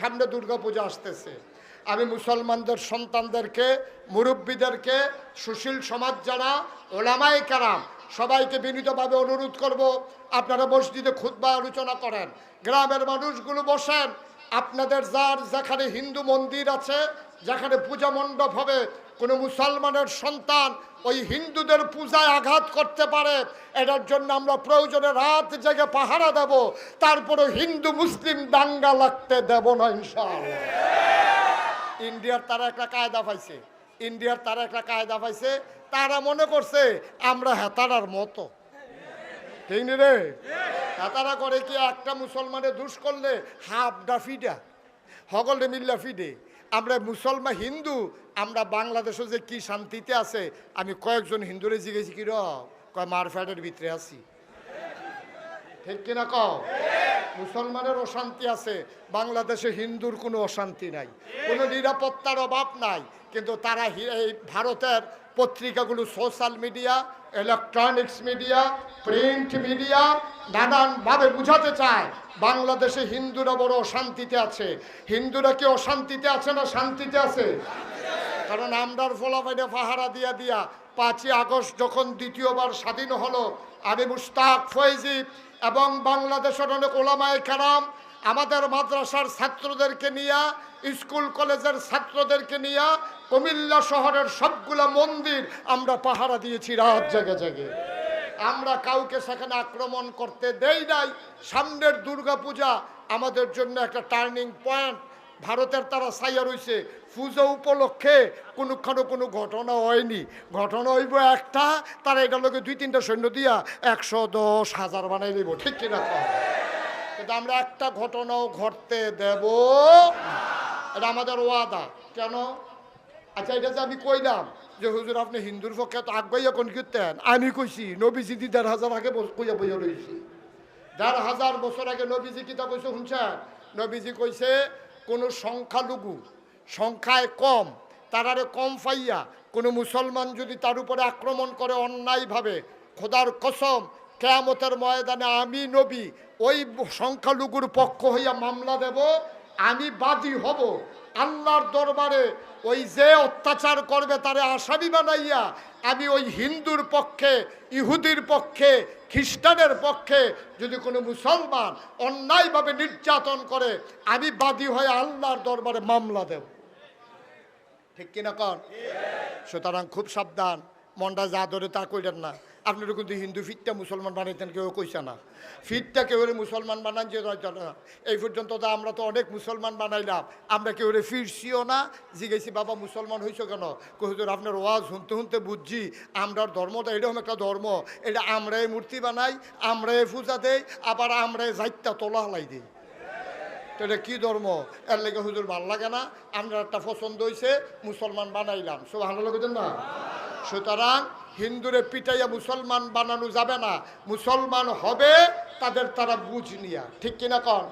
সামনে দুর্গাপূজা আসতেছে। আমি মুসলমানদের সন্তানদেরকে, মুরব্বীদেরকে, সুশীল সমাজ যারা, ওলামায়ে কেরাম সবাইকে বিনীতভাবে অনুরোধ করব, আপনারা মসজিদে খুতবা আলোচনা করেন, গ্রামের মানুষগুলো বসেন। আপনাদের যার যেখানে হিন্দু মন্দির আছে, যেখানে পূজা মণ্ডপ হবে, কোনো মুসলমানের সন্তান ওই হিন্দুদের পূজায় আঘাত করতে পারে, এটার জন্য আমরা প্রয়োজনে রাত জেগে পাহারা দেব, তারপরে হিন্দু মুসলিম দাঙ্গা লাগতে দেব না ইনশাআল্লাহ। ইন্ডিয়ার তারা একটা কায়দা পাইছে, তারা মনে করছে আমরা হেতারার মতো, ঠিক নি রে? হেতারা করে কি, একটা মুসলমানের দুষ করলে হাফডা ফিডা হগলে মিল্লা ফিডে। আমরা মুসলমান হিন্দু, আমরা বাংলাদেশে যে কি শান্তিতে আছে, আমি কয়েকজন হিন্দুরে জিজ্ঞেছি কি কয় মারফ্যাটের ভিতরে আছি, ঠিক কিনা কও? মুসলমানের অশান্তি আছে, বাংলাদেশে হিন্দুর কোনো অশান্তি নাই, কোনো নিরাপত্তার অভাব নাই। কিন্তু তারা এই ভারতের পত্রিকাগুলো, social media, electronics media, print media নানানভাবে বুঝাতে চায় বাংলাদেশে হিন্দুরা বড় অশান্তিতে আছে। হিন্দুরা কি অশান্তিতে আছে না শান্তিতে আছে? কারণ আমরার ফলাফাইনে পাহারা দিয়া 5ই আগস্ট যখন দ্বিতীয়বার স্বাধীন হলো, আমি মুশতাক ফয়েজি এবং বাংলাদেশের অনেক ওলামায়ে কেরাম আমাদের মাদ্রাসার ছাত্রদেরকে নিয়ে, স্কুল কলেজের ছাত্রদেরকে নিয়ে কুমিল্লা শহরের সবগুলা মন্দির আমরা পাহারা দিয়েছি রাত জেগে জেগে। আমরা কাউকে সেখানে আক্রমণ করতে দেই নাই। সামনের দুর্গাপূজা আমাদের জন্য একটা টার্নিং পয়েন্ট। ভারতের তারা ছাইয়া রয়েছে, পুজো উপলক্ষে কোনো ঘটনা হয়নি। ঘটনা হইব একটা, তারা এটার লোকে 2-3টা সৈন্য দিয়া 110,000 বানাই দিব, ঠিক কিনা? কিন্তু আমরা একটা ঘটনাও ঘটতে দেব, এটা আমাদের ওয়াদা। কেন? আচ্ছা, এটা যে আমি কইলাম যে হুজুর আপনি হিন্দুর পক্ষে তো আগাইয়া কোন কীর্তেন, আমি কইছি নবীজি 1,500 আগে কইয়া বইয়া রয়েছি। 1,500 বছর আগে নবীজি কিতা কইছে শুনছেন? নবীজি কইছে কোনো সংখ্যালঘু, সংখ্যায় কম, তারারে কম পাইয়া কোনো মুসলমান যদি তার উপরে আক্রমণ করে অন্যায়ভাবে, খোদার কসম কিয়ামতের ময়দানে আমি নবী ওই সংখ্যালঘুর পক্ষ হইয়া মামলা দেব, আমি বাদী হব আল্লাহর দরবারে। ওই যে অত্যাচার করবে তারে আসামি বানাইয়া আমি ওই হিন্দুর পক্ষে, ইহুদির পক্ষে, খ্রিস্টানের পক্ষে যদি কোনো মুসলমান অন্যায়ভাবে নির্যাতন করে, আমি বাদী হয়ে আল্লাহর দরবারে মামলা দেব, ঠিক কিনা কন? সুতরাং খুব সাবধান, মনটা যা ধরে তা কইলেন না। আপনারা কিন্তু হিন্দু ফিটটা মুসলমান বানাইতেন, কেউ কইছে না। ফিটটা কেউ মুসলমান বানান যে না। এই পর্যন্ত তো আমরা তো অনেক মুসলমান বানাইলাম, আমরা কেউ ফিরছিও না। জিজ্ঞেসি বাবা মুসলমান হয়েছ কেন? হুজুর আপনার ওয়াজ শুনতে শুনতে বুঝছি আমরার ধর্মটা এরকম একটা ধর্ম, এটা আমরাই মূর্তি বানাই, আমরাই পূজা দেই, আবার আমরাই যাইতা তোলা হালাই দিই। তো এটা কী ধর্ম? এর লেগে হুজুর ভাল লাগে না, আমরা একটা পছন্দ হয়েছে মুসলমান বানাইলাম। সব ভালো লাগতেন না? সুতরাং হিন্দুরে পিটাইয়া মুসলমান বানানো যাবে না। মুসলমান হবে তাদের তারা বুঝ নিয়া, ঠিক কিনা কন?